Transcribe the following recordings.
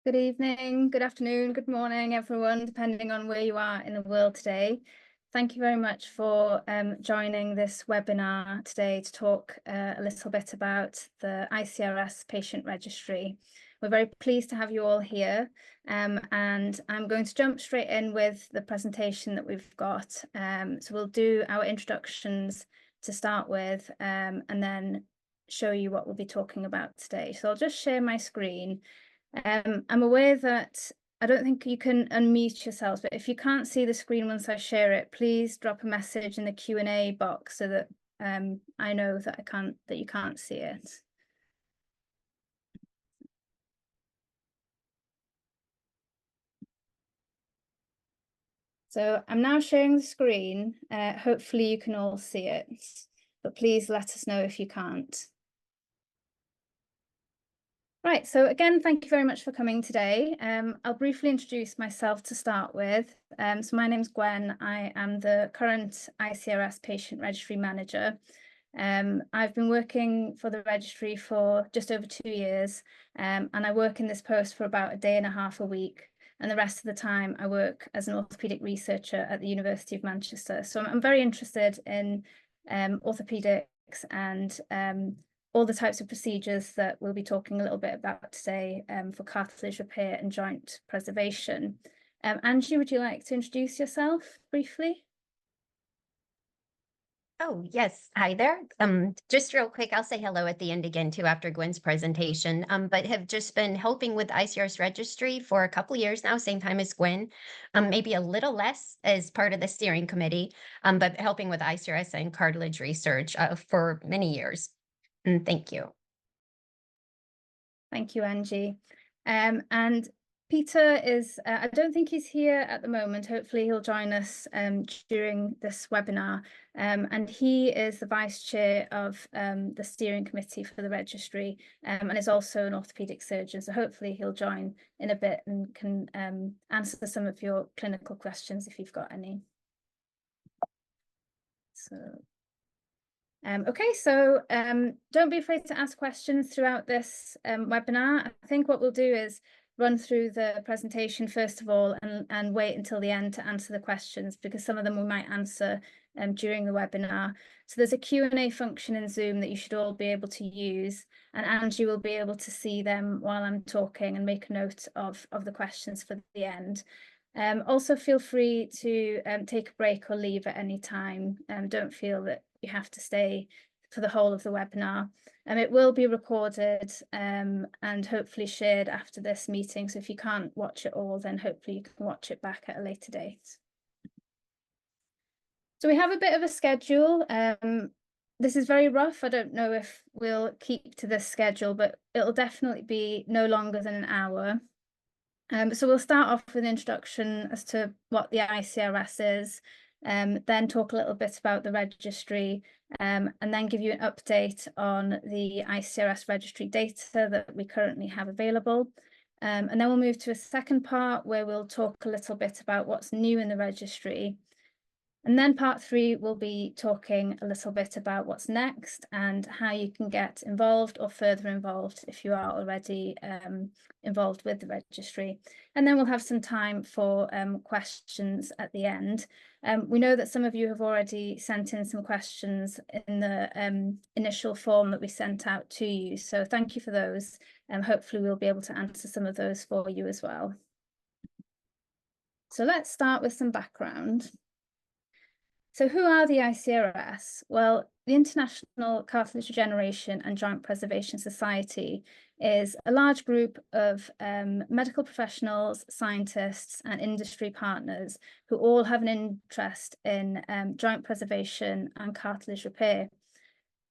Good evening, good afternoon, good morning, everyone, depending on where you are in the world today. Thank you very much for joining this webinar today to talk a little bit about the ICRS patient registry. We're very pleased to have you all here, and I'm going to jump straight in with the presentation that we've got. So we'll do our introductions to start with, and then show you what we'll be talking about today. So I'll just share my screen. I'm aware that I don't think you can unmute yourselves, but if you can't see the screen once I share it, please drop a message in the Q&A box so that I know that you can't see it. So I'm now sharing the screen. Hopefully you can all see it, but please let us know if you can't. Right, so again, thank you very much for coming today. I'll briefly introduce myself to start with. So my name's Gwen. I am the current ICRS Patient Registry Manager. I've been working for the registry for just over 2 years, and I work in this post for about a day and a half a week. And the rest of the time, I work as an orthopaedic researcher at the University of Manchester. So I'm very interested in orthopaedics and all the types of procedures that we'll be talking a little bit about today for cartilage repair and joint preservation. Angie, would you like to introduce yourself briefly? Oh, yes. Hi there. Just real quick, I'll say hello at the end again too after Gwen's presentation, but have just been helping with ICRS Registry for a couple years now, same time as Gwen, maybe a little less as part of the steering committee, but helping with ICRS and cartilage research for many years. And thank you. Thank you, Angie. And Peter is, I don't think he's here at the moment. Hopefully he'll join us during this webinar. And he is the Vice Chair of the steering committee for the registry and is also an orthopaedic surgeon. So hopefully he'll join in a bit and can answer some of your clinical questions if you've got any. So. Okay, so don't be afraid to ask questions throughout this webinar. I think what we'll do is run through the presentation first of all and wait until the end to answer the questions, because some of them we might answer during the webinar. So there's a Q&A function in Zoom that you should all be able to use, and Angie will be able to see them while I'm talking and make a note of the questions for the end. Also feel free to take a break or leave at any time. Don't feel that you have to stay for the whole of the webinar. It will be recorded and hopefully shared after this meeting. So if you can't watch it all, then hopefully you can watch it back at a later date. So we have a bit of a schedule. This is very rough. I don't know if we'll keep to this schedule, but it'll definitely be no longer than an hour. So we'll start off with an introduction as to what the ICRS is, then talk a little bit about the registry, and then give you an update on the ICRS registry data that we currently have available. And then we'll move to a second part where we'll talk a little bit about what's new in the registry. And then part 3, we'll be talking a little bit about what's next and how you can get involved or further involved if you are already involved with the registry. And then we'll have some time for questions at the end. We know that some of you have already sent in some questions in the initial form that we sent out to you. So thank you for those. Hopefully we'll be able to answer some of those for you as well. So let's start with some background. So who are the ICRS? Well, the International Cartilage Regeneration and Joint Preservation Society is a large group of medical professionals, scientists, and industry partners who all have an interest in joint preservation and cartilage repair.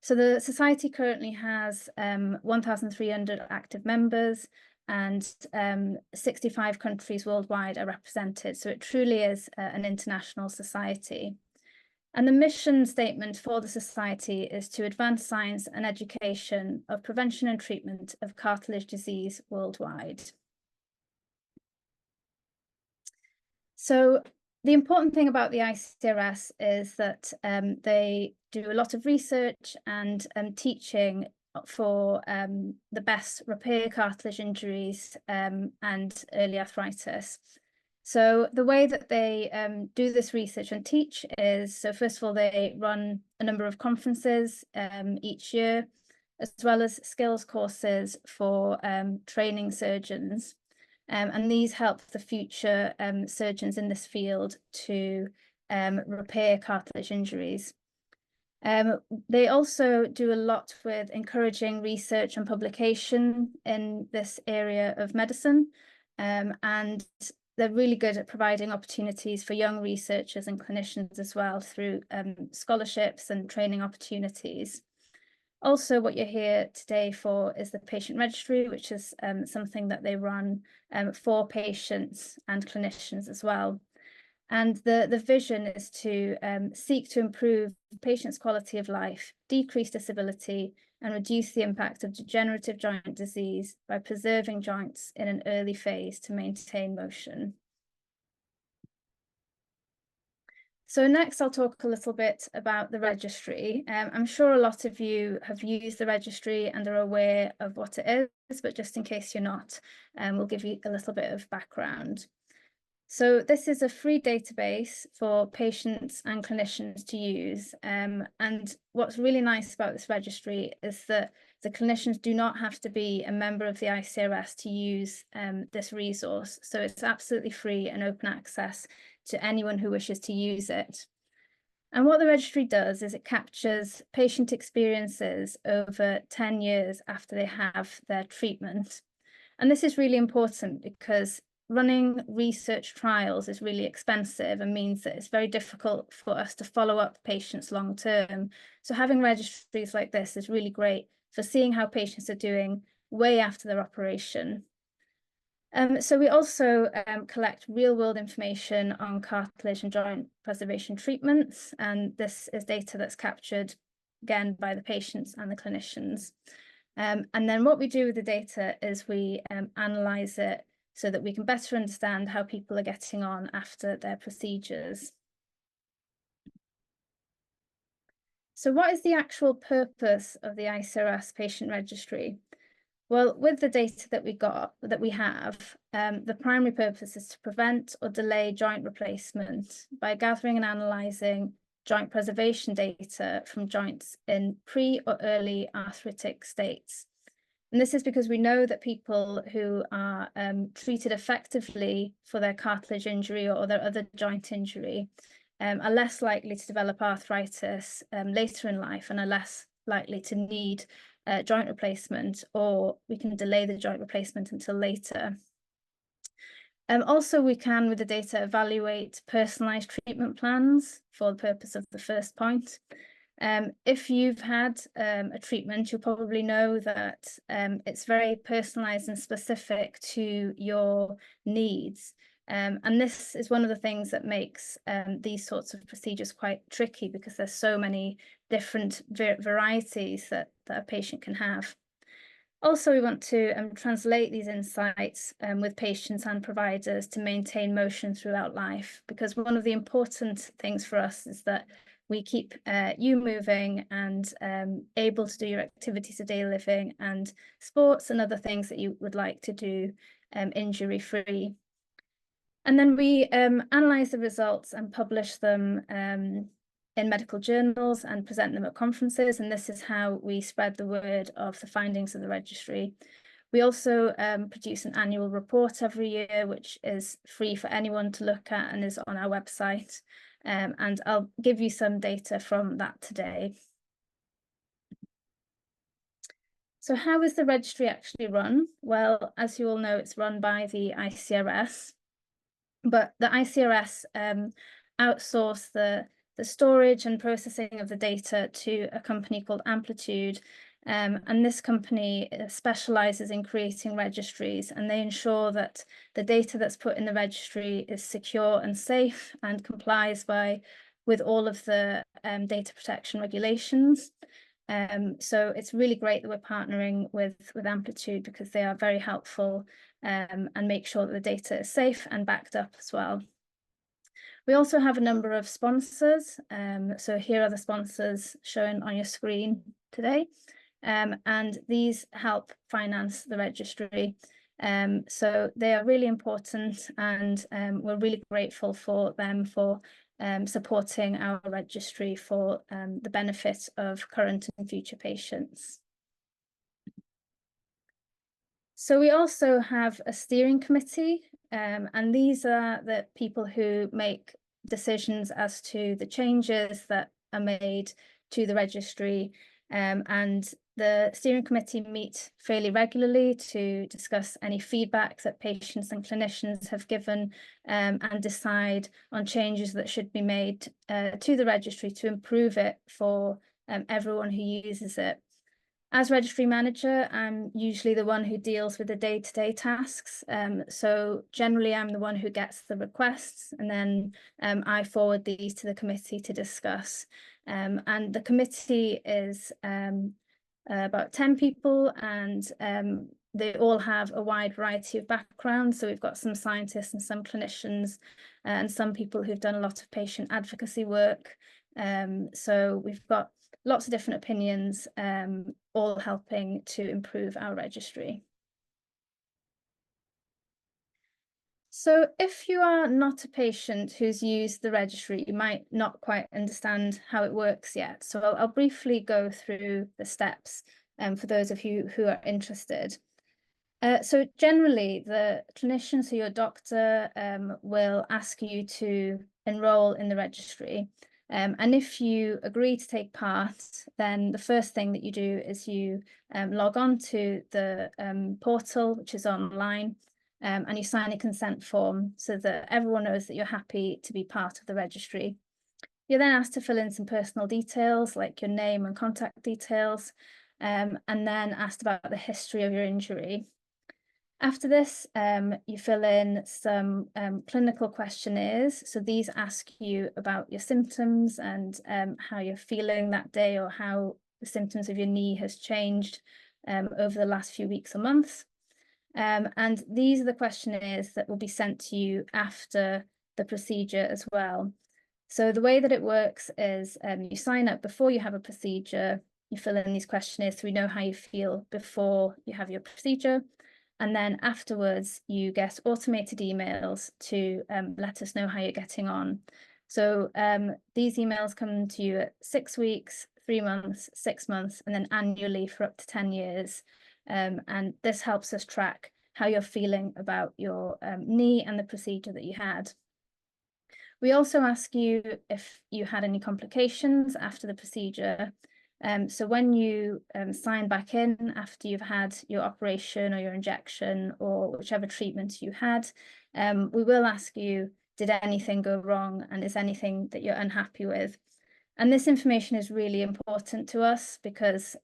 So the society currently has 1,300 active members, and 65 countries worldwide are represented. So it truly is an international society. And the mission statement for the society is to advance science and education of prevention and treatment of cartilage disease worldwide. So the important thing about the ICRS is that they do a lot of research and teaching for the best repair cartilage injuries and early arthritis. So the way that they do this research and teach is, so first of all, they run a number of conferences each year, as well as skills courses for training surgeons. And these help the future surgeons in this field to repair cartilage injuries. They also do a lot with encouraging research and publication in this area of medicine, and they're really good at providing opportunities for young researchers and clinicians as well through scholarships and training opportunities. Also, what you're here today for is the patient registry, which is something that they run for patients and clinicians as well. And the vision is to seek to improve patients' quality of life, decrease disability, and reduce the impact of degenerative joint disease by preserving joints in an early phase to maintain motion. So next, I'll talk a little bit about the registry. I'm sure a lot of you have used the registry and are aware of what it is, but just in case you're not, we'll give you a little bit of background. So this is a free database for patients and clinicians to use. And what's really nice about this registry is that the clinicians do not have to be a member of the ICRS to use this resource. So it's absolutely free and open access to anyone who wishes to use it. And what the registry does is it captures patient experiences over 10 years after they have their treatment. And this is really important because running research trials is really expensive and means that it's very difficult for us to follow up patients long term. So having registries like this is really great for seeing how patients are doing way after their operation. So we also collect real-world information on cartilage and joint preservation treatments, and this is data that's captured again by the patients and the clinicians. And then what we do with the data is we analyze it so that we can better understand how people are getting on after their procedures. So what is the actual purpose of the ICRS patient registry? Well, with the data that we have, the primary purpose is to prevent or delay joint replacement by gathering and analysing joint preservation data from joints in pre or early arthritic states. And this is because we know that people who are treated effectively for their cartilage injury or their other joint injury are less likely to develop arthritis later in life and are less likely to need joint replacement, or we can delay the joint replacement until later. Also, we can, with the data, evaluate personalised treatment plans for the purpose of the first point. If you've had a treatment, you'll probably know that it's very personalised and specific to your needs. And this is one of the things that makes these sorts of procedures quite tricky because there's so many different varieties that a patient can have. Also, we want to translate these insights with patients and providers to maintain motion throughout life, because one of the important things for us is that we keep you moving and able to do your activities of daily living and sports and other things that you would like to do injury-free. And then we analyse the results and publish them in medical journals and present them at conferences, and this is how we spread the word of the findings of the registry. We also produce an annual report every year, which is free for anyone to look at and is on our website. And I'll give you some data from that today. So how is the registry actually run? Well, as you all know, it's run by the ICRS, but the ICRS outsource the storage and processing of the data to a company called Amplitude. And this company specializes in creating registries, and they ensure that the data that's put in the registry is secure and safe and complies with all of the data protection regulations. So it's really great that we're partnering with Amplitude because they are very helpful and make sure that the data is safe and backed up as well. We also have a number of sponsors. So here are the sponsors shown on your screen today. and these help finance the registry. So they are really important, and we're really grateful for them for supporting our registry for the benefit of current and future patients. So we also have a steering committee, and these are the people who make decisions as to the changes that are made to the registry, and the steering committee meet fairly regularly to discuss any feedback that patients and clinicians have given, and decide on changes that should be made to the registry to improve it for everyone who uses it. As registry manager, I'm usually the one who deals with the day-to-day tasks. So generally, I'm the one who gets the requests, and then I forward these to the committee to discuss. And the committee is about 10 people, and they all have a wide variety of backgrounds. So we've got some scientists and some clinicians, and some people who've done a lot of patient advocacy work. So we've got lots of different opinions, all helping to improve our registry. So if you are not a patient who's used the registry, you might not quite understand how it works yet. So I'll briefly go through the steps for those of you who are interested. So generally, the clinician, so your doctor, will ask you to enroll in the registry. And if you agree to take part, then the first thing that you do is you log on to the portal, which is online, and you sign a consent form so that everyone knows that you're happy to be part of the registry. You're then asked to fill in some personal details like your name and contact details, and then asked about the history of your injury. After this, you fill in some clinical questionnaires. So these ask you about your symptoms and how you're feeling that day, or how the symptoms of your knee has changed over the last few weeks or months. And these are the questionnaires that will be sent to you after the procedure as well. So the way that it works is you sign up before you have a procedure, you fill in these questionnaires so we know how you feel before you have your procedure. And then afterwards, you get automated emails to let us know how you're getting on. So these emails come to you at 6 weeks, 3 months, 6 months, and then annually for up to 10 years. And this helps us track how you're feeling about your knee and the procedure that you had. We also ask you if you had any complications after the procedure. So when you sign back in after you've had your operation or your injection or whichever treatment you had, we will ask you, did anything go wrong, and is anything that you're unhappy with? And this information is really important to us because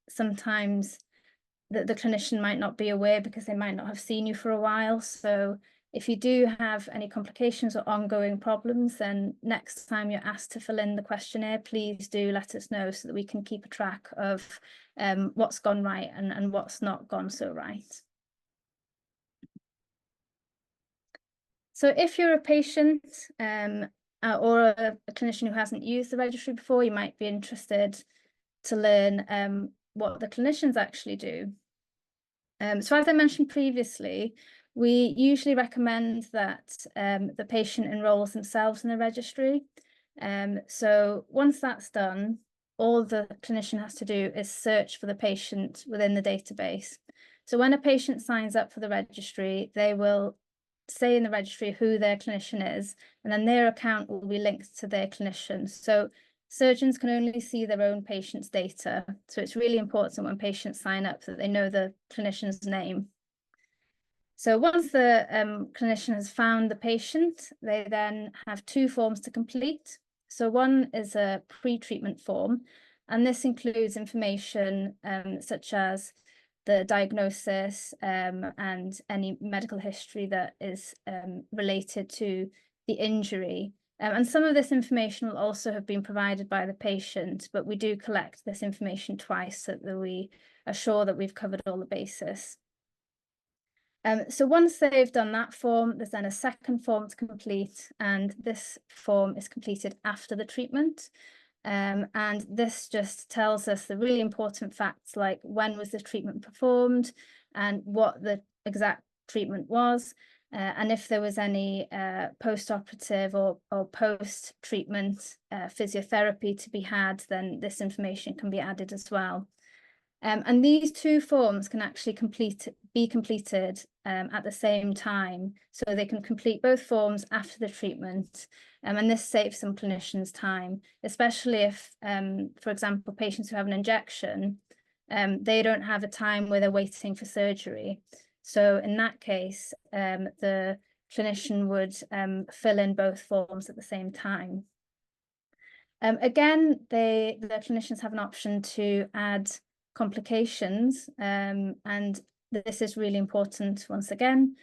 sometimes the clinician might not be aware because they might not have seen you for a while. So if you do have any complications or ongoing problems, then next time you're asked to fill in the questionnaire, please do let us know so that we can keep a track of what's gone right and what's not gone so right. So if you're a patient or a clinician who hasn't used the registry before, you might be interested to learn what the clinicians actually do. So as I mentioned previously, we usually recommend that the patient enrolls themselves in the registry. So once that's done, all the clinician has to do is search for the patient within the database. So when a patient signs up for the registry, they will say in the registry who their clinician is, and then their account will be linked to their clinician. So surgeons can only see their own patient's data. So it's really important when patients sign up that they know the clinician's name. So once the clinician has found the patient, they then have 2 forms to complete. So one is a pre-treatment form, and this includes information such as the diagnosis and any medical history that is related to the injury. And some of this information will also have been provided by the patient, but we do collect this information twice so that we are sure that we've covered all the bases. So once they've done that form, there's then a second form to complete, and this form is completed after the treatment. And this just tells us the really important facts, like when was the treatment performed and what the exact treatment was, and if there was any post-operative or post-treatment physiotherapy to be had, then this information can be added as well. And these two forms can actually be completed at the same time. So they can complete both forms after the treatment. And this saves some clinicians time, especially if, for example, patients who have an injection, they don't have a time where they're waiting for surgery. So in that case, the clinician would fill in both forms at the same time. Again, the clinicians have an option to add complications, and this is really important once again.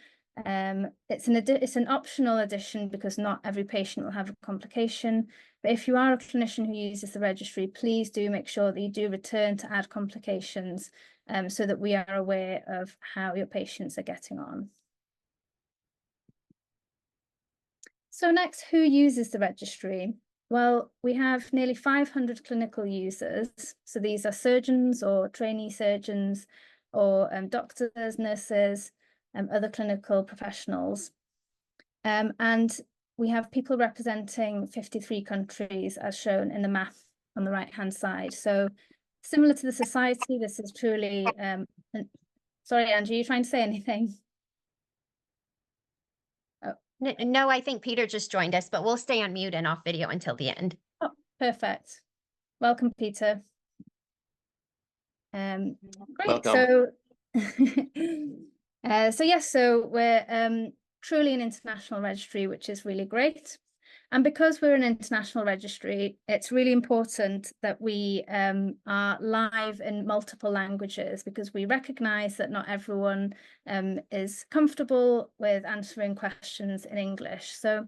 It's an optional addition because not every patient will have a complication. But if you are a clinician who uses the registry, please do make sure that you do return to add complications, so that we are aware of how your patients are getting on. So next, who uses the registry? Well, we have nearly 500 clinical users. So these are surgeons or trainee surgeons or doctors, nurses, other clinical professionals. And we have people representing 53 countries as shown in the map on the right-hand side. So similar to the society, this is truly, sorry, Angie, are you trying to say anything? No, I think Peter just joined us, but we'll stay on mute and off video until the end. Oh, perfect. Welcome, Peter. Great. Welcome. So yes, so we're truly an international registry, which is really great. And because we're an international registry, it's really important that we are live in multiple languages, because we recognize that not everyone is comfortable with answering questions in English. So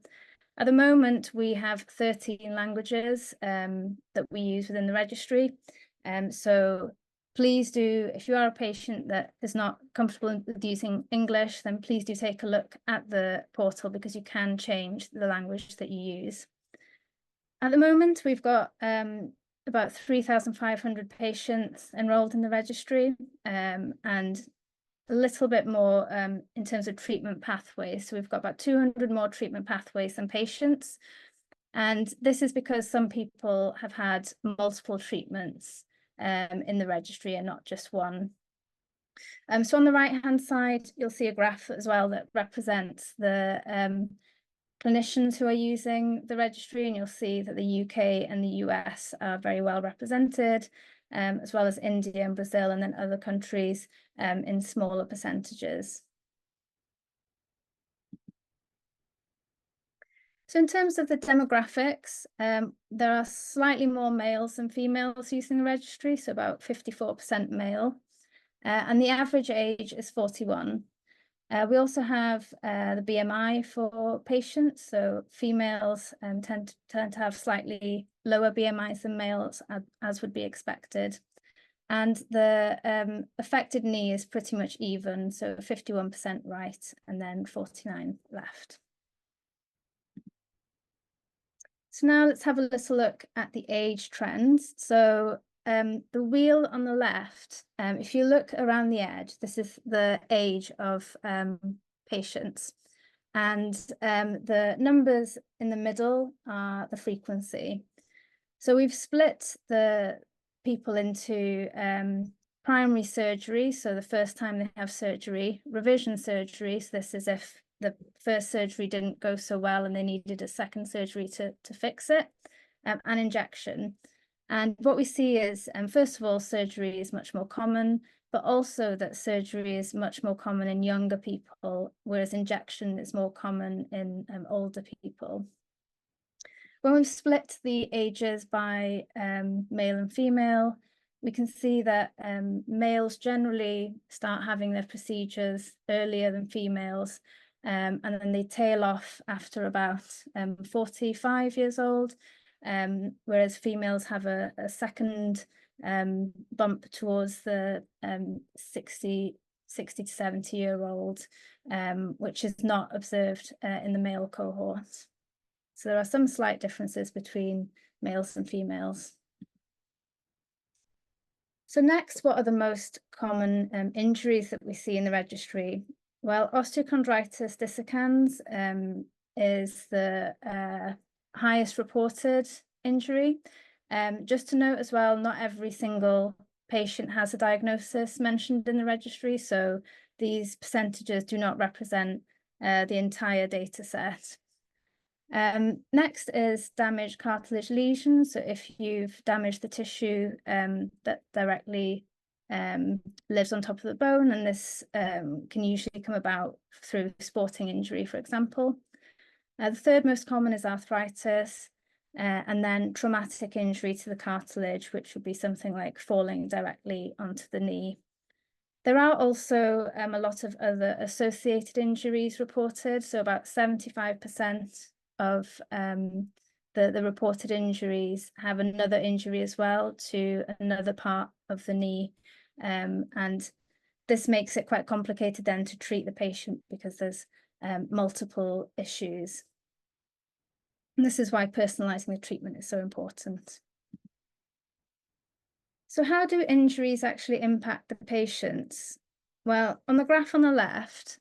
at the moment, we have 13 languages that we use within the registry. So please do, if you are a patient that is not comfortable with using English, then please do take a look at the portal, because you can change the language that you use. At the moment, we've got about 3,500 patients enrolled in the registry, and a little bit more in terms of treatment pathways. So we've got about 200 more treatment pathways than patients. And this is because some people have had multiple treatments in the registry and not just one. So on the right-hand side, you'll see a graph as well that represents the clinicians who are using the registry, and you'll see that the UK and the US are very well represented, as well as India and Brazil, and then other countries in smaller percentages. So in terms of the demographics, there are slightly more males than females using the registry, so about 54% male, and the average age is 41. We also have the BMI for patients, so females tend to have slightly lower BMIs than males, as would be expected. And the affected knee is pretty much even, so 51% right and then 49% left. So now let's have a little look at the age trends. So the wheel on the left, if you look around the edge, this is the age of patients. And the numbers in the middle are the frequency. So we've split the people into primary surgery, so the first time they have surgery, revision surgery, so this is if the first surgery didn't go so well and they needed a second surgery to fix it, and injection. And what we see is, first of all, surgery is much more common, but also that surgery is much more common in younger people, whereas injection is more common in older people. When we've split the ages by male and female, we can see that males generally start having their procedures earlier than females, and then they tail off after about 45 years old, whereas females have a second bump towards the 60 to 70-year-old, which is not observed in the male cohort. So there are some slight differences between males and females. So next, what are the most common injuries that we see in the registry? Well, osteochondritis dissecans is the highest reported injury. Just to note as well, not every single patient has a diagnosis mentioned in the registry, so these percentages do not represent the entire data set. Next is damaged cartilage lesions. So if you've damaged the tissue that directly lives on top of the bone, and this can usually come about through sporting injury, for example. The third most common is arthritis, and then traumatic injury to the cartilage, which would be something like falling directly onto the knee. There are also a lot of other associated injuries reported, so about 75% of the reported injuries have another injury as well to another part of the knee. And this makes it quite complicated then to treat the patient because there's multiple issues. And this is why personalizing the treatment is so important. So how do injuries actually impact the patients? Well, on the graph on the left,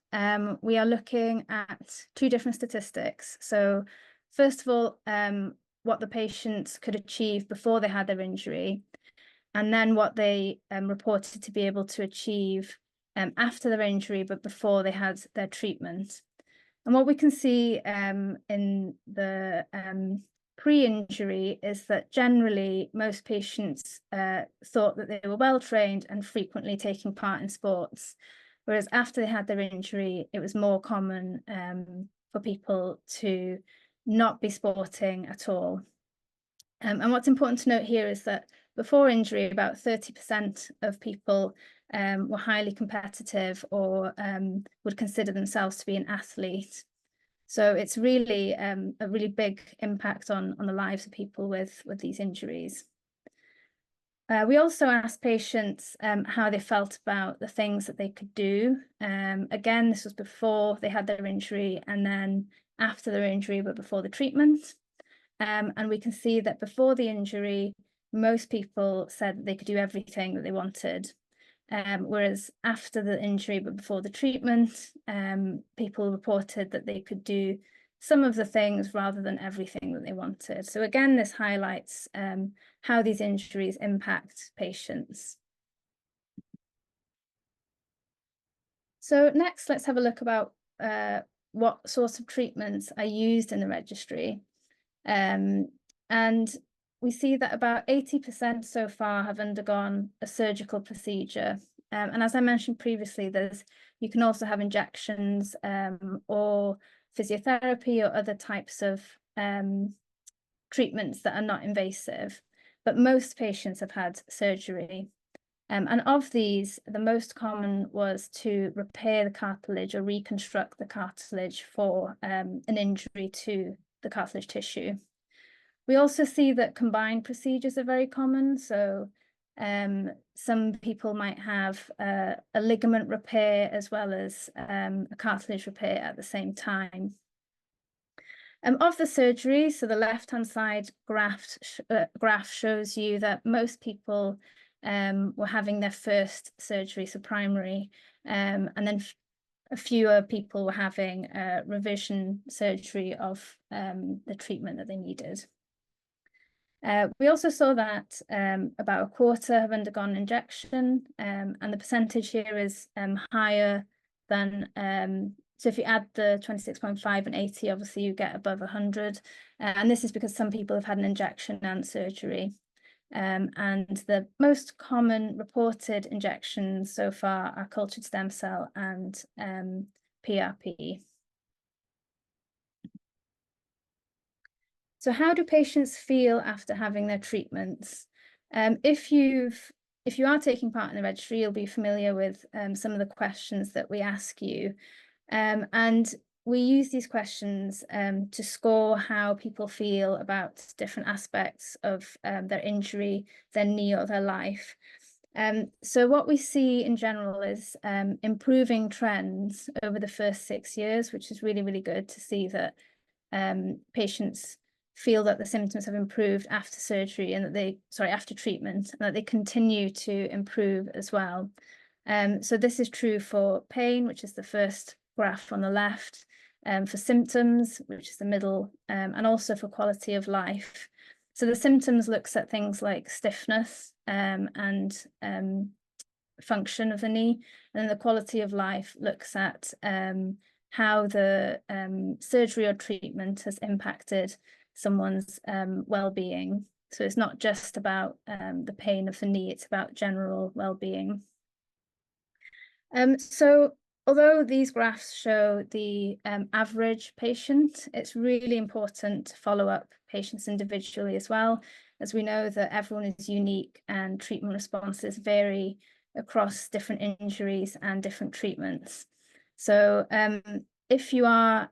we are looking at two different statistics. So first of all, what the patients could achieve before they had their injury, and then what they reported to be able to achieve after their injury, but before they had their treatment. And what we can see in the pre-injury is that generally most patients thought that they were well trained and frequently taking part in sports, whereas after they had their injury, it was more common for people to not be sporting at all. And what's important to note here is that before injury, about 30% of people were highly competitive or would consider themselves to be an athlete. So it's really a really big impact on the lives of people with these injuries. We also asked patients how they felt about the things that they could do. Again, this was before they had their injury and then after their injury, but before the treatment. And we can see that before the injury, most people said that they could do everything that they wanted. Whereas after the injury, but before the treatment, people reported that they could do some of the things rather than everything that they wanted. So again, this highlights how these injuries impact patients. So next, let's have a look about what sorts of treatments are used in the registry. And we see that about 80% so far have undergone a surgical procedure. And as I mentioned previously, you can also have injections or physiotherapy or other types of treatments that are not invasive. But most patients have had surgery. And of these, the most common was to repair the cartilage or reconstruct the cartilage for an injury to the cartilage tissue. We also see that combined procedures are very common. So some people might have a ligament repair as well as a cartilage repair at the same time. Of the surgery, so the left-hand side graph shows you that most people were having their first surgery, so primary, and then fewer people were having revision surgery of the treatment that they needed. We also saw that about a quarter have undergone injection, and the percentage here is higher than, so if you add the 26.5 and 80, obviously you get above 100. And this is because some people have had an injection and surgery. And the most common reported injections so far are cultured stem cell and PRP. So how do patients feel after having their treatments? If you are taking part in the registry, you'll be familiar with some of the questions that we ask you. And we use these questions to score how people feel about different aspects of their injury, their knee, or their life. So what we see in general is improving trends over the first 6 years, which is really, really good to see that patients feel that the symptoms have improved after surgery and that after treatment, and that they continue to improve as well. So this is true for pain, which is the first graph on the left, for symptoms, which is the middle, and also for quality of life. So the symptoms looks at things like stiffness and function of the knee, and then the quality of life looks at how the surgery or treatment has impacted someone's well-being. So it's not just about the pain of the knee, it's about general well-being. So although these graphs show the average patient, it's really important to follow up patients individually as well, as we know that everyone is unique and treatment responses vary across different injuries and different treatments. So if you are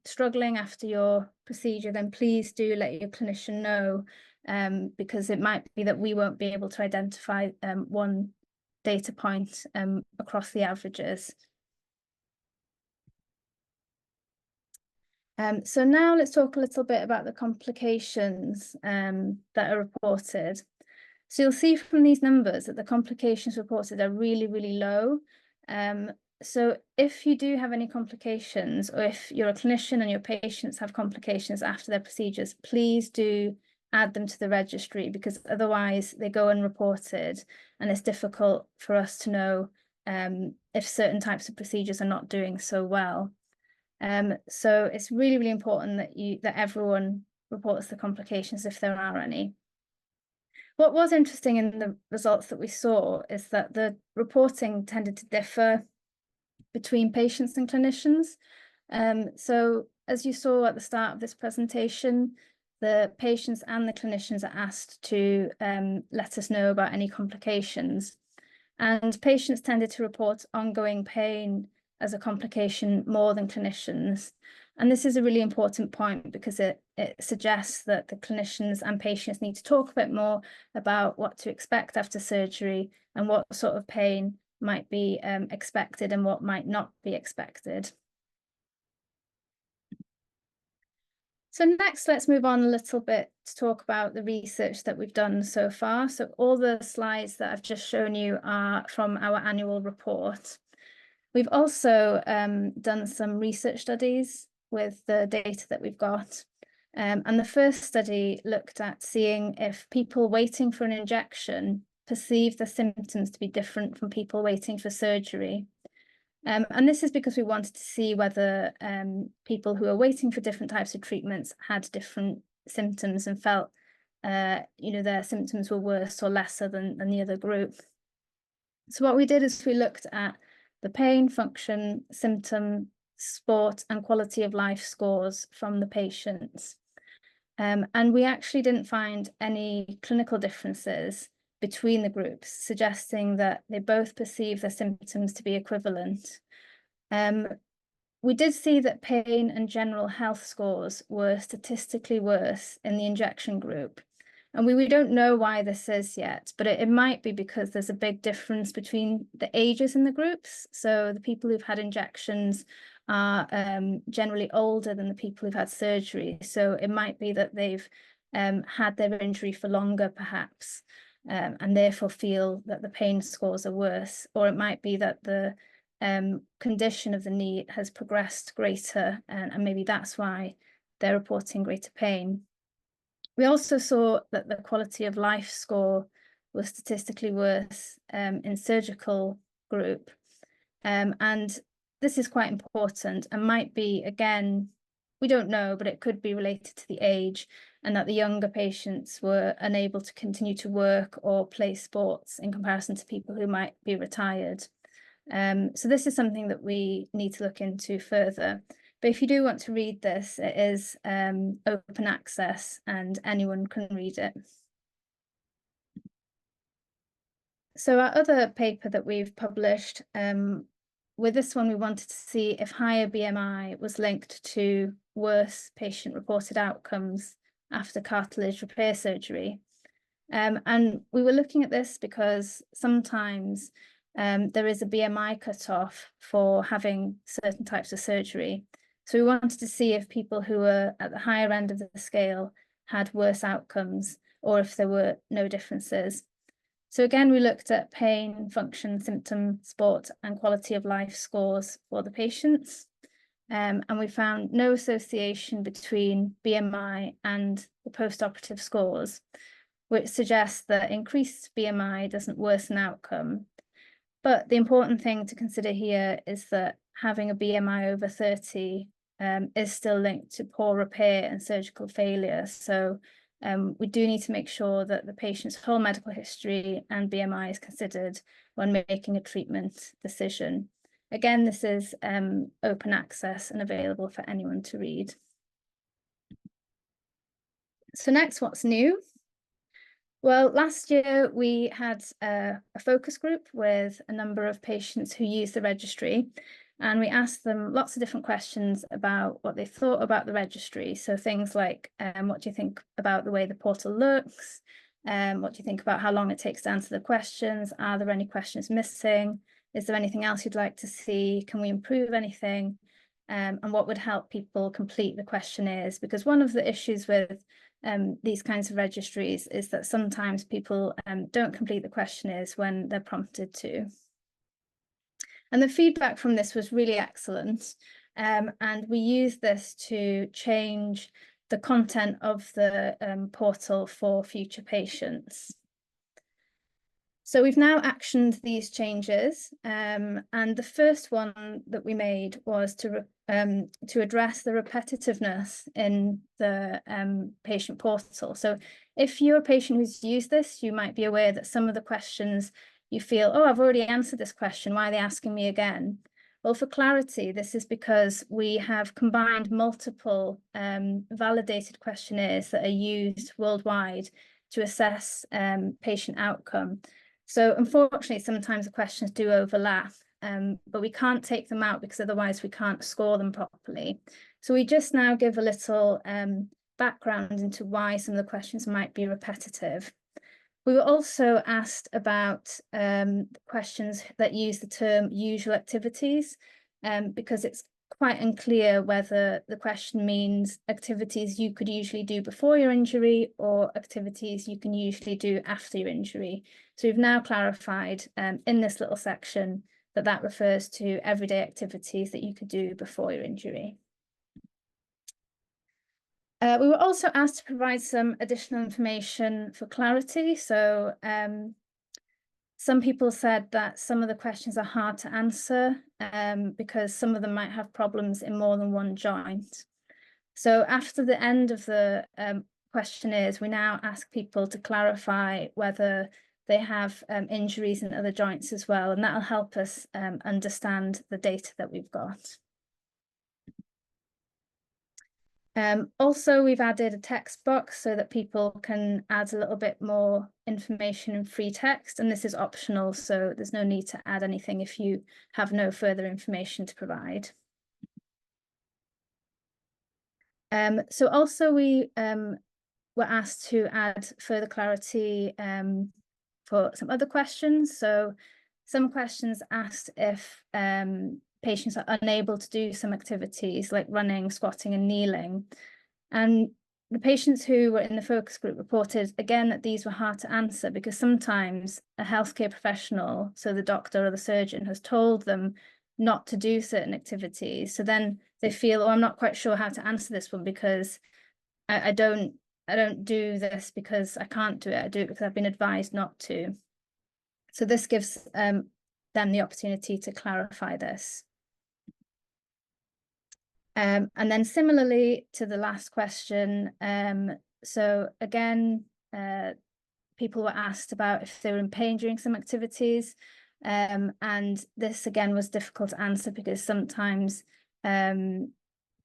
struggling after your procedure, then please do let your clinician know, because it might be that we won't be able to identify one data point across the averages. So now let's talk a little bit about the complications that are reported. So you'll see from these numbers that the complications reported are really, really low. So if you do have any complications, or if you're a clinician and your patients have complications after their procedures, please do add them to the registry, because otherwise they go unreported and it's difficult for us to know if certain types of procedures are not doing so well. So it's really, really important that everyone reports the complications if there are any. What was interesting in the results that we saw is that the reporting tended to differ between patients and clinicians. So as you saw at the start of this presentation, the patients and the clinicians are asked to let us know about any complications. And patients tended to report ongoing pain as a complication more than clinicians. And this is a really important point, because it suggests that the clinicians and patients need to talk a bit more about what to expect after surgery and what sort of pain might be expected and what might not be expected. So next, let's move on a little bit to talk about the research that we've done so far. So all the slides that I've just shown you are from our annual report. We've also done some research studies with the data that we've got. And the first study looked at seeing if people waiting for an injection perceive the symptoms to be different from people waiting for surgery. And this is because we wanted to see whether people who are waiting for different types of treatments had different symptoms and felt, their symptoms were worse or lesser than the other group. So what we did is we looked at the pain, function, symptom, sport, and quality of life scores from the patients. And we actually didn't find any clinical differences between the groups, suggesting that they both perceive their symptoms to be equivalent. We did see that pain and general health scores were statistically worse in the injection group. And we don't know why this is yet, but it might be because there's a big difference between the ages in the groups. So the people who've had injections are generally older than the people who've had surgery. So it might be that they've had their injury for longer, perhaps, and therefore feel that the pain scores are worse. Or it might be that the condition of the knee has progressed greater, and maybe that's why they're reporting greater pain. We also saw that the quality of life score was statistically worse in surgical group. And this is quite important and might be, again, we don't know, but it could be related to the age, and that the younger patients were unable to continue to work or play sports in comparison to people who might be retired. So this is something that we need to look into further. But if you do want to read this, it is open access and anyone can read it. So our other paper that we've published, with this one, we wanted to see if higher BMI was linked to worse patient-reported outcomes after cartilage repair surgery. And we were looking at this because sometimes there is a BMI cutoff for having certain types of surgery. So we wanted to see if people who were at the higher end of the scale had worse outcomes or if there were no differences. So again, we looked at pain, function, symptom, sport, and quality of life scores for the patients. And we found no association between BMI and the post-operative scores, which suggests that increased BMI doesn't worsen outcome. But the important thing to consider here is that having a BMI over 30 is still linked to poor repair and surgical failure. So we do need to make sure that the patient's whole medical history and BMI is considered when making a treatment decision. Again, this is open access and available for anyone to read. So next, what's new? Well, last year we had a focus group with a number of patients who use the registry, and we asked them lots of different questions about what they thought about the registry. So things like, what do you think about the way the portal looks? What do you think about how long it takes to answer the questions? Are there any questions missing? Is there anything else you'd like to see? Can we improve anything? And what would help people complete the questionnaires? Because one of the issues with these kinds of registries is that sometimes people don't complete the questionnaires when they're prompted to. And the feedback from this was really excellent. And we used this to change the content of the portal for future patients. So we've now actioned these changes, and the first one that we made was to address the repetitiveness in the patient portal. So if you're a patient who's used this, you might be aware that some of the questions you feel, oh, I've already answered this question, why are they asking me again? Well, for clarity, this is because we have combined multiple validated questionnaires that are used worldwide to assess patient outcome. So unfortunately, sometimes the questions do overlap, but we can't take them out because otherwise we can't score them properly. So we just now give a little background into why some of the questions might be repetitive. We were also asked about questions that use the term usual activities, because it's quite unclear whether the question means activities you could usually do before your injury or activities you can usually do after your injury. So we've now clarified in this little section that that refers to everyday activities that you could do before your injury. We were also asked to provide some additional information for clarity. So some people said that some of the questions are hard to answer because some of them might have problems in more than one joint. So after the end of the questionnaires, we now ask people to clarify whether they have injuries in other joints as well, and that'll help us understand the data that we've got. Also, we've added a text box so that people can add a little bit more information in free text, and this is optional, so there's no need to add anything if you have no further information to provide. So also we were asked to add further clarity for some other questions. So some questions asked if patients are unable to do some activities like running, squatting and kneeling. And the patients who were in the focus group reported again that these were hard to answer because sometimes a healthcare professional, so the doctor or the surgeon, has told them not to do certain activities. So then they feel, oh, I'm not quite sure how to answer this one because I don't do this because I can't do it. I do it because I've been advised not to. So this gives them the opportunity to clarify this. And then similarly to the last question, so again, people were asked about if they were in pain during some activities. And this again was difficult to answer because sometimes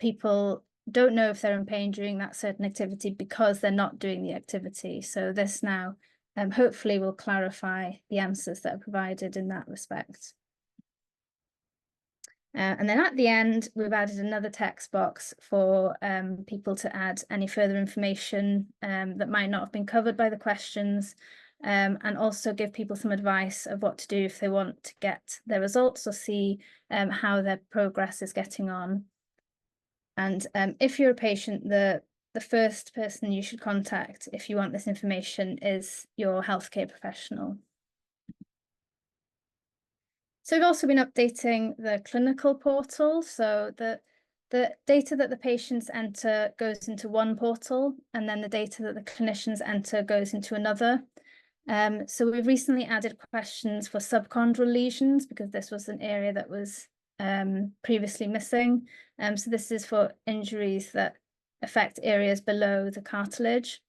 people don't know if they're in pain during that certain activity because they're not doing the activity. So this now hopefully will clarify the answers that are provided in that respect. And then at the end, we've added another text box for people to add any further information that might not have been covered by the questions, and also give people some advice of what to do if they want to get their results or see how their progress is getting on. And if you're a patient, the first person you should contact if you want this information is your healthcare professional. So we've also been updating the clinical portal. So the data that the patients enter goes into one portal, and then the data that the clinicians enter goes into another. So we've recently added questions for subchondral lesions because this was an area that was previously missing. So this is for injuries that affect areas below the cartilage.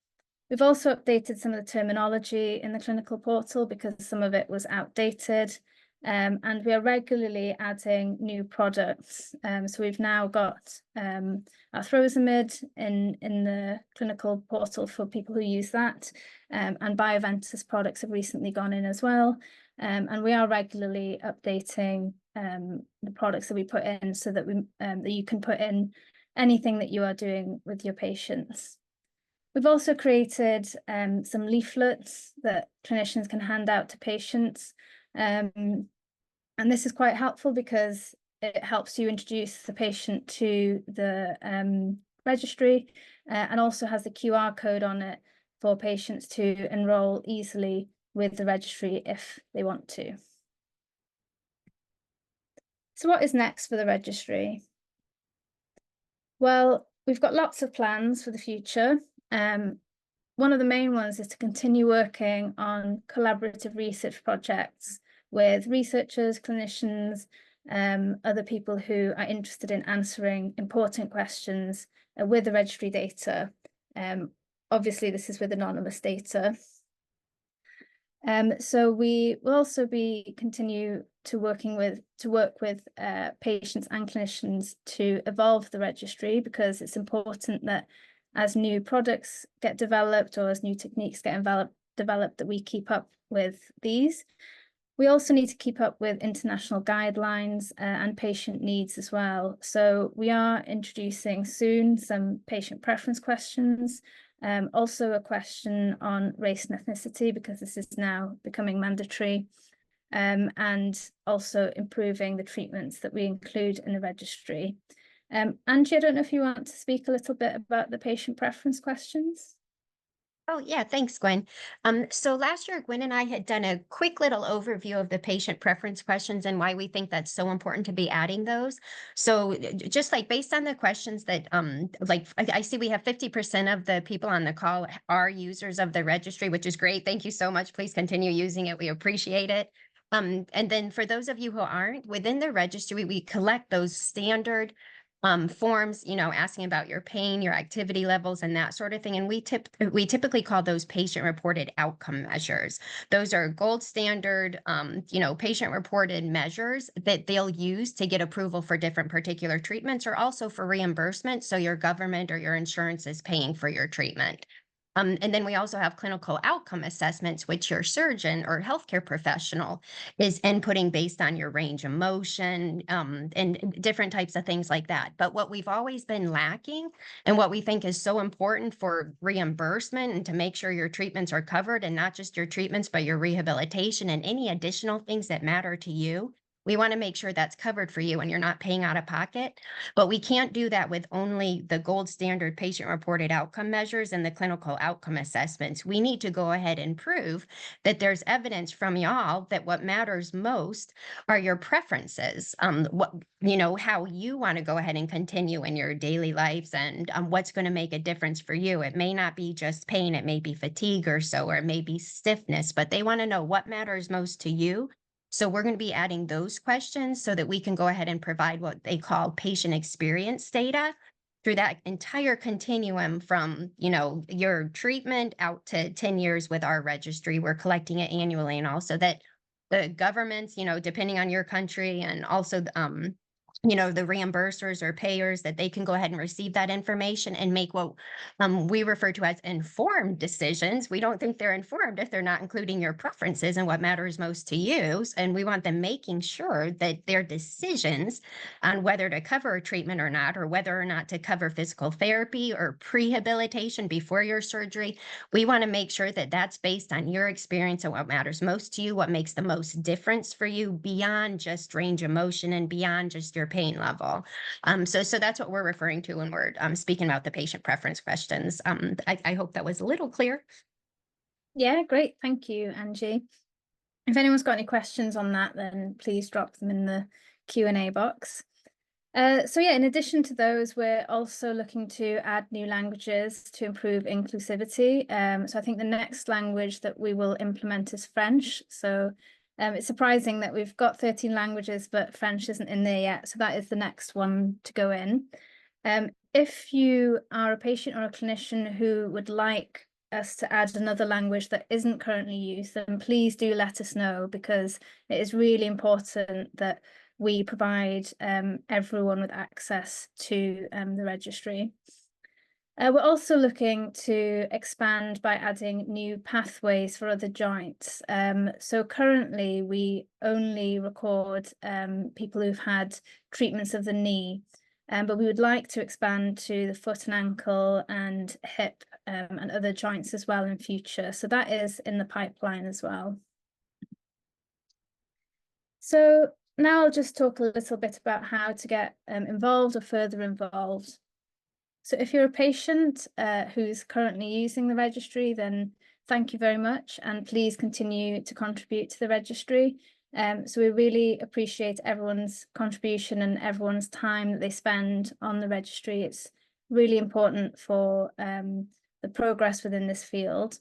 We've also updated some of the terminology in the clinical portal because some of it was outdated. And we are regularly adding new products. So we've now got arthrosamid in the clinical portal for people who use that. And Bioventus products have recently gone in as well. And we are regularly updating the products that we put in so that that you can put in anything that you are doing with your patients. We've also created some leaflets that clinicians can hand out to patients. And this is quite helpful because it helps you introduce the patient to the registry and also has the QR code on it for patients to enroll easily with the registry if they want to. So what is next for the registry? Well, we've got lots of plans for the future. One of the main ones is to continue working on collaborative research projects with researchers, clinicians, other people who are interested in answering important questions with the registry data. Obviously, this is with anonymous data. So we will also continue to work with patients and clinicians to evolve the registry because it's important that as new products get developed or as new techniques get developed that we keep up with these. We also need to keep up with international guidelines and patient needs as well. So we are introducing soon some patient preference questions, also a question on race and ethnicity because this is now becoming mandatory, and also improving the treatments that we include in the registry. Angie, I don't know if you want to speak a little bit about the patient preference questions. Oh, yeah, thanks, Gwen. So last year, Gwen and I had done a quick little overview of the patient preference questions and why we think that's so important to be adding those. So just like based on the questions that, like I see we have 50% of the people on the call are users of the registry, which is great. Thank you so much. Please continue using it. We appreciate it. And then for those of you who aren't, within the registry, we collect those standard forms, asking about your pain, your activity levels, and that sort of thing. And we typically call those patient-reported outcome measures. Those are gold standard, patient-reported measures that they'll use to get approval for different particular treatments or also for reimbursement. So your government or your insurance is paying for your treatment. And then we also have clinical outcome assessments, which your surgeon or healthcare professional is inputting based on your range of motion, and different types of things like that. But what we've always been lacking and what we think is so important for reimbursement and to make sure your treatments are covered, and not just your treatments, but your rehabilitation and any additional things that matter to you. We want to make sure that's covered for you and you're not paying out of pocket. But we can't do that with only the gold standard patient-reported outcome measures and the clinical outcome assessments. We need to go ahead and prove that there's evidence from y'all that what matters most are your preferences, how you want to go ahead and continue in your daily lives, and what's going to make a difference for you. It may not be just pain, it may be fatigue or so, or it may be stiffness, but they want to know what matters most to you. So we're going to be adding those questions so that we can go ahead and provide what they call patient experience data through that entire continuum from, your treatment out to 10 years with our registry. We're collecting it annually, and also that the governments, depending on your country, and also the reimbursers or payers, that they can go ahead and receive that information and make what we refer to as informed decisions. We don't think they're informed if they're not including your preferences and what matters most to you. And we want them making sure that their decisions on whether to cover a treatment or not, or whether or not to cover physical therapy or prehabilitation before your surgery, we want to make sure that that's based on your experience and what matters most to you, what makes the most difference for you beyond just range of motion and beyond just your pain level. So that's what we're referring to when we're speaking about the patient preference questions. I hope that was a little clear. Yeah, great. Thank you, Angie. If anyone's got any questions on that, then please drop them in the Q&A box. So yeah, in addition to those, we're also looking to add new languages to improve inclusivity. So I think the next language that we will implement is French. So it's surprising that we've got 13 languages, but French isn't in there yet. So that is the next one to go in. If you are a patient or a clinician who would like us to add another language that isn't currently used, then please do let us know, because it is really important that we provide everyone with access to the registry. We're also looking to expand by adding new pathways for other joints. So currently we only record people who've had treatments of the knee, but we would like to expand to the foot and ankle and hip and other joints as well in future. So that is in the pipeline as well. So now I'll just talk a little bit about how to get involved or further involved. So if you're a patient who's currently using the registry, then thank you very much, and please continue to contribute to the registry. So we really appreciate everyone's contribution and everyone's time that they spend on the registry. It's really important for the progress within this field.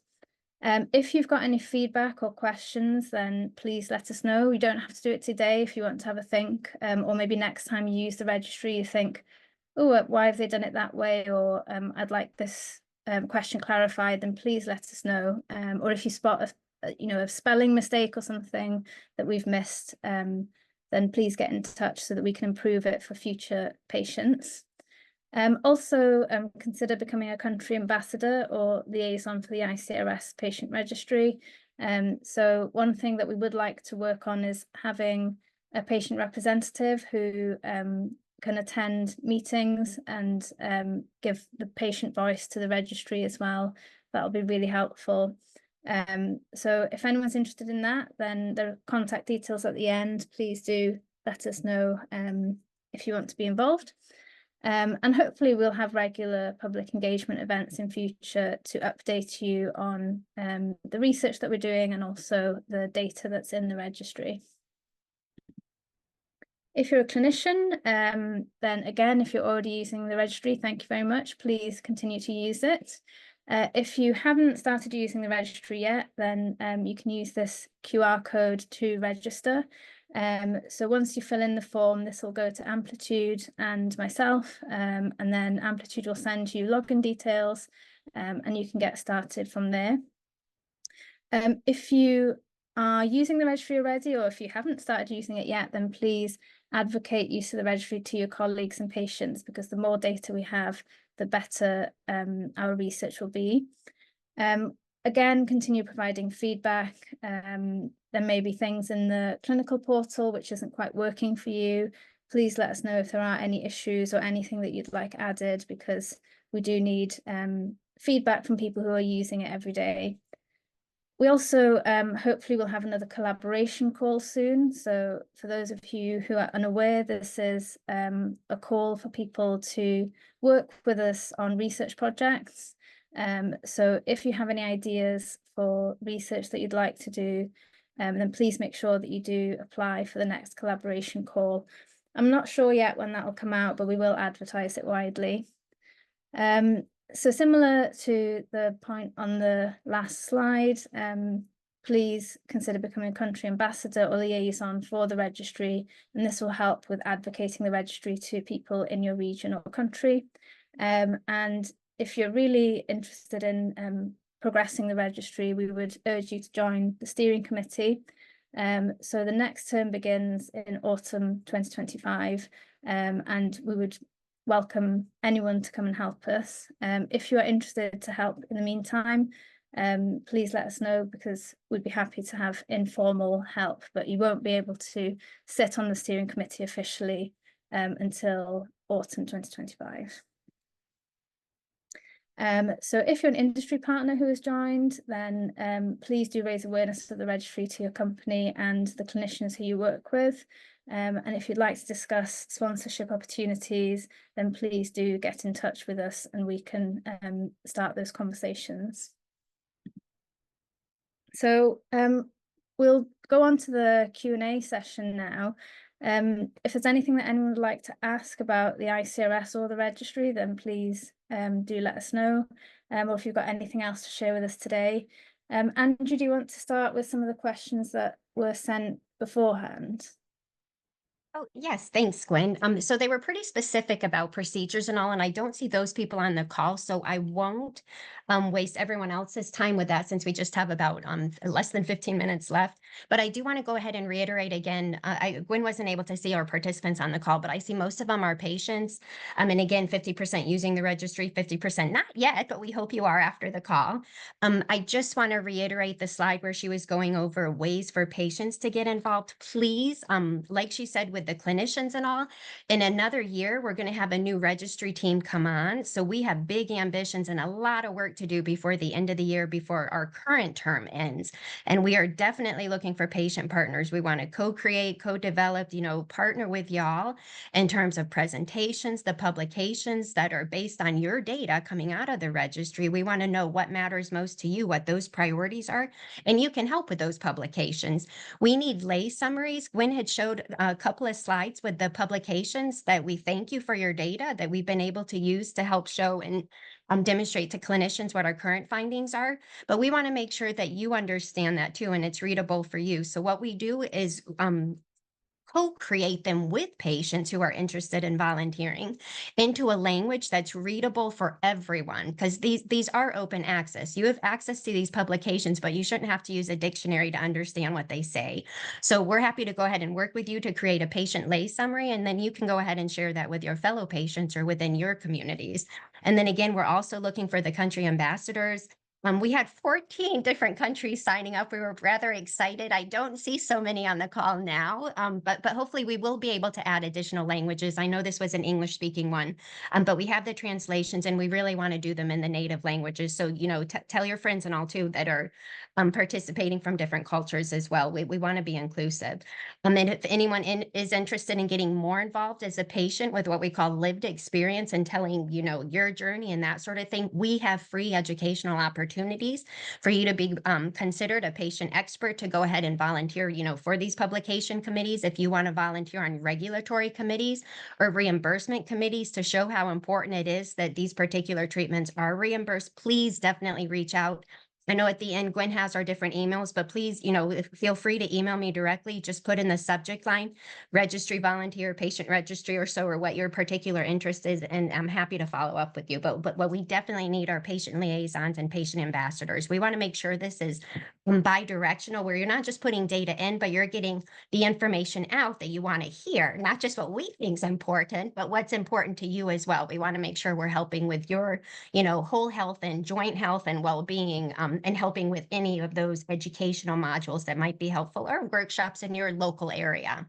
If you've got any feedback or questions, then please let us know. You don't have to do it today if you want to have a think, or maybe next time you use the registry, you think, oh, why have they done it that way? Or I'd like this question clarified, then please let us know. Or if you spot a spelling mistake or something that we've missed, then please get in touch so that we can improve it for future patients. Also, consider becoming a country ambassador or liaison for the ICRS patient registry. So one thing that we would like to work on is having a patient representative who can attend meetings and give the patient voice to the registry as well. That'll be really helpful. So if anyone's interested in that, then there are contact details at the end. Please do let us know if you want to be involved. And hopefully we'll have regular public engagement events in future to update you on the research that we're doing and also the data that's in the registry. If you're a clinician, then again, if you're already using the registry, thank you very much. Please continue to use it. If you haven't started using the registry yet, then you can use this QR code to register. So once you fill in the form, this will go to Amplitude and myself, and then Amplitude will send you login details, and you can get started from there. If you are using the registry already, or if you haven't started using it yet, then please advocate use of the registry to your colleagues and patients, because the more data we have, the better our research will be. Again, continue providing feedback. There may be things in the clinical portal which isn't quite working for you. Please let us know if there are any issues or anything that you'd like added, because we do need feedback from people who are using it every day. We also hopefully will have another collaboration call soon. So for those of you who are unaware, this is a call for people to work with us on research projects. So if you have any ideas for research that you'd like to do, then please make sure that you do apply for the next collaboration call. I'm not sure yet when that will come out, but we will advertise it widely. So similar to the point on the last slide, please consider becoming a country ambassador or liaison for the registry, and this will help with advocating the registry to people in your region or country. And if you're really interested in progressing the registry, we would urge you to join the steering committee. So the next term begins in autumn 2025, and we would welcome anyone to come and help us. If you are interested to help in the meantime, please let us know, because we'd be happy to have informal help, but you won't be able to sit on the steering committee officially until autumn 2025. So if you're an industry partner who has joined, then please do raise awareness of the registry to your company and the clinicians who you work with. And if you'd like to discuss sponsorship opportunities, then please do get in touch with us and we can start those conversations. So we'll go on to the Q&A session now. If there's anything that anyone would like to ask about the ICRS or the registry, then please do let us know. Or if you've got anything else to share with us today. Andrew, do you want to start with some of the questions that were sent beforehand? Oh, yes, thanks, Gwen. So they were pretty specific about procedures and all, and I don't see those people on the call, so I won't waste everyone else's time with that since we just have about less than 15 minutes left. But I do want to go ahead and reiterate again, Gwen wasn't able to see our participants on the call, but I see most of them are patients. And again, 50% using the registry, 50% not yet, but we hope you are after the call. I just want to reiterate the slide where she was going over ways for patients to get involved. Please, like she said, with the clinicians and all, in another year, we're going to have a new registry team come on. So we have big ambitions and a lot of work to do before the end of the year, before our current term ends. And we are definitely looking for patient partners. We want to co-create, co-develop, partner with y'all in terms of presentations, the publications that are based on your data coming out of the registry. We want to know what matters most to you, what those priorities are, and you can help with those publications. We need lay summaries. Gwen had showed a couple of slides with the publications that we thank you for your data that we've been able to use to help show and demonstrate to clinicians what our current findings are. But we want to make sure that you understand that too, and it's readable for you. So what we do is co-create them with patients who are interested in volunteering into a language that's readable for everyone, because these are open access. You have access to these publications, but you shouldn't have to use a dictionary to understand what they say. So we're happy to go ahead and work with you to create a patient lay summary, and then you can go ahead and share that with your fellow patients or within your communities. And then again, we're also looking for the country ambassadors. We had 14 different countries signing up. We were rather excited. I don't see so many on the call now, but hopefully we will be able to add additional languages. I know this was an English-speaking one, but we have the translations and we really want to do them in the native languages. So, tell your friends and all too that are participating from different cultures as well. We want to be inclusive. And if anyone is interested in getting more involved as a patient with what we call lived experience and telling, your journey and that sort of thing, we have free educational opportunities for you to be considered a patient expert to go ahead and volunteer, for these publication committees. If you want to volunteer on regulatory committees or reimbursement committees to show how important it is that these particular treatments are reimbursed, please definitely reach out. I know at the end, Gwen has our different emails, but please, feel free to email me directly. Just put in the subject line, registry volunteer, patient registry or so, or what your particular interest is, and I'm happy to follow up with you. But what we definitely need are patient liaisons and patient ambassadors. We want to make sure this is bi-directional, where you're not just putting data in, but you're getting the information out that you want to hear, not just what we think is important, but what's important to you as well. We want to make sure we're helping with your, whole health and joint health and well-being, and helping with any of those educational modules that might be helpful or workshops in your local area.